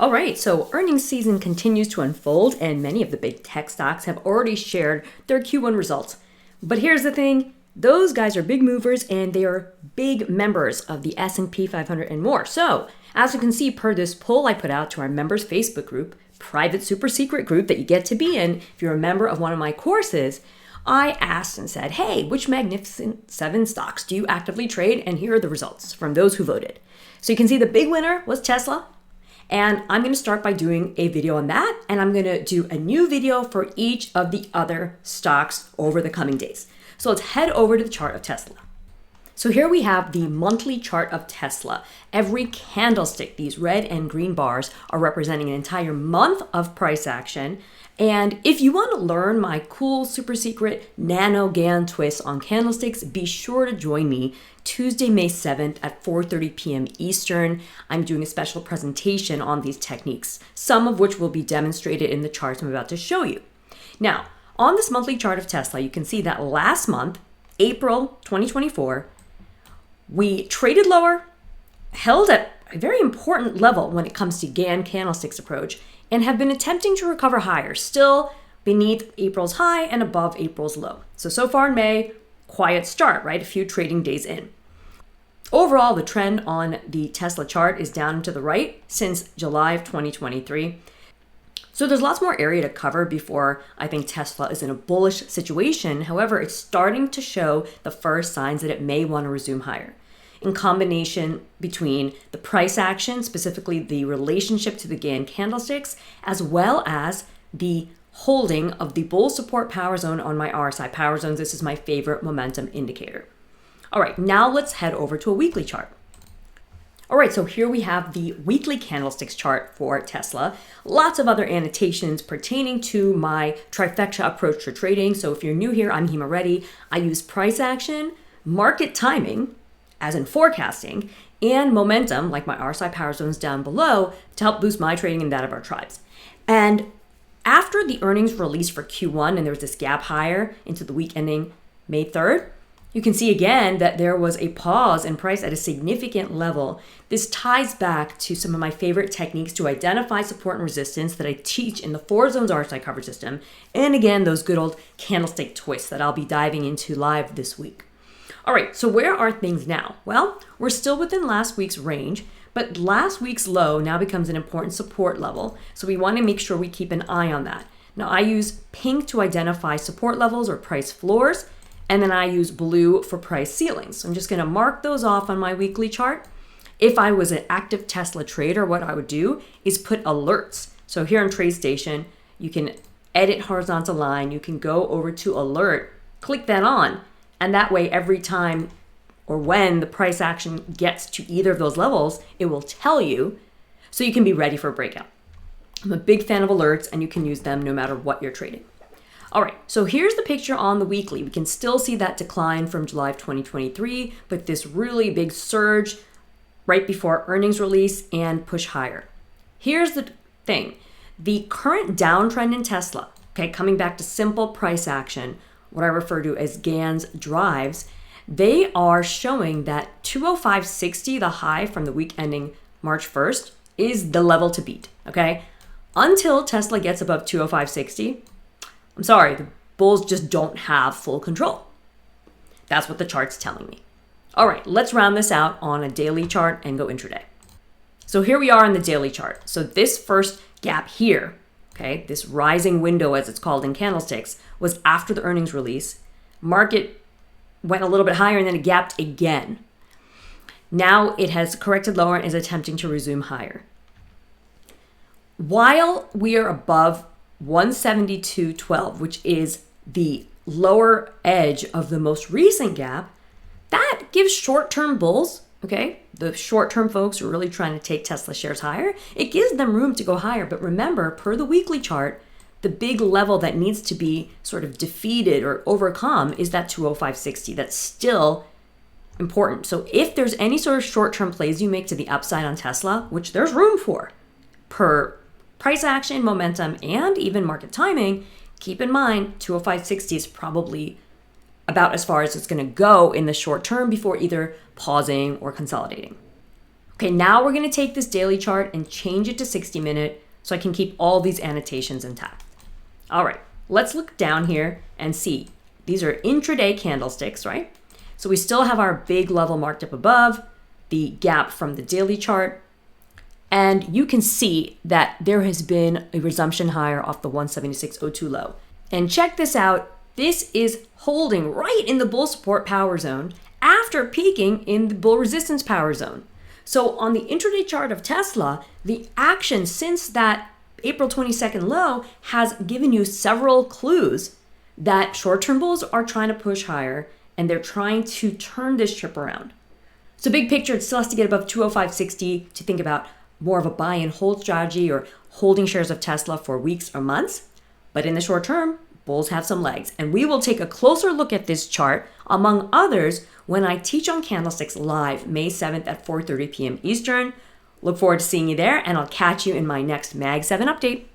All right, so earnings season continues to unfold, and many of the big tech stocks have already shared their Q1 results. But here's the thing, those guys are big movers and they are big members of the S&P 500 and more. So, as you can see per this poll I put out to our members Facebook group, private super secret group that you get to be in if you're a member of one of my courses, I asked and said, hey, which Magnificent 7 stocks do you actively trade? And here are the results from those who voted. So you can see the big winner was Tesla. And I'm going to start by doing a video on that. And I'm going to do a new video for each of the other stocks over the coming days. So let's head over to the chart of Tesla. So here we have the monthly chart of Tesla. Every candlestick, these red and green bars, are representing an entire month of price action. And if you want to learn my cool, super secret nano Gann twist on candlesticks, be sure to join me Tuesday, May 7th at 4:30 p.m. Eastern. I'm doing a special presentation on these techniques, some of which will be demonstrated in the charts I'm about to show you. Now, on this monthly chart of Tesla, you can see that last month, April 2024, we traded lower, held at a very important level when it comes to Gann candlesticks approach, and have been attempting to recover higher, still beneath April's high and above April's low. So far in May, quiet start, right? A few trading days in. Overall, the trend on the Tesla chart is down to the right since July of 2023. So there's lots more area to cover before I think Tesla is in a bullish situation. However, it's starting to show the first signs that it may want to resume higher. In combination between the price action, specifically the relationship to the Gann candlesticks, as well as the holding of the bull support power zone on my RSI power zones. This is my favorite momentum indicator. All right, now let's head over to a weekly chart. All right, so here we have the weekly candlesticks chart for Tesla. Lots of other annotations pertaining to my trifecta approach to trading. So if you're new here, I'm Hima Reddy. I use price action, market timing, as in forecasting, and momentum, like my RSI power zones down below, to help boost my trading and that of our tribes. And after the earnings release for Q1, and there was this gap higher into the week ending May 3rd, you can see again that there was a pause in price at a significant level. This ties back to some of my favorite techniques to identify support and resistance that I teach in the 4 zones RSI coverage system. And again, those good old candlestick twists that I'll be diving into live this week. All right, so where are things now? Well, we're still within last week's range, but last week's low now becomes an important support level. So we want to make sure we keep an eye on that. Now I use pink to identify support levels or price floors, and then I use blue for price ceilings. So I'm just going to mark those off on my weekly chart. If I was an active Tesla trader, what I would do is put alerts. So here on TradeStation, you can edit horizontal line. You can go over to alert, click that on. And that way, every time or when the price action gets to either of those levels, it will tell you so you can be ready for a breakout. I'm a big fan of alerts, and you can use them no matter what you're trading. All right, so here's the picture on the weekly. We can still see that decline from July of 2023, but this really big surge right before earnings release and push higher. Here's the thing. The current downtrend in Tesla, okay, coming back to simple price action, what I refer to as Gann's drives, they are showing that 205.60, the high from the week ending March 1st, is the level to beat, okay? Until Tesla gets above 205.60, I'm sorry, the bulls just don't have full control. That's what the chart's telling me. All right, let's round this out on a daily chart and go intraday. So here we are on the daily chart. So this first gap here, okay, this rising window as it's called in candlesticks, was after the earnings release. Market went a little bit higher and then it gapped again. Now it has corrected lower and is attempting to resume higher. While we are above 172.12, which is the lower edge of the most recent gap, that gives short-term bulls, okay, the short-term folks who are really trying to take Tesla shares higher, it gives them room to go higher. But remember, per the weekly chart, the big level that needs to be sort of defeated or overcome is that 205.60. That's still important. So if there's any sort of short-term plays you make to the upside on Tesla, which there's room for, per price action, momentum, and even market timing, keep in mind 205.60 is probably about as far as it's going to go in the short term before either pausing or consolidating. Okay, now we're going to take this daily chart and change it to 60-minute so I can keep all these annotations intact. All right, let's look down here and see. These are intraday candlesticks, right? So we still have our big level marked up above, the gap from the daily chart, and you can see that there has been a resumption higher off the 176.02 low. And check this out. This is holding right in the bull support power zone after peaking in the bull resistance power zone. So on the intraday chart of Tesla, the action since that April 22nd low has given you several clues that short-term bulls are trying to push higher and they're trying to turn this chip around. So big picture, it still has to get above 205.60 to think about more of a buy and hold strategy or holding shares of Tesla for weeks or months. But in the short term, bulls have some legs. And we will take a closer look at this chart, among others, when I teach on candlesticks live May 7th at 4:30 p.m. Eastern. Look forward to seeing you there, and I'll catch you in my next Mag 7 update.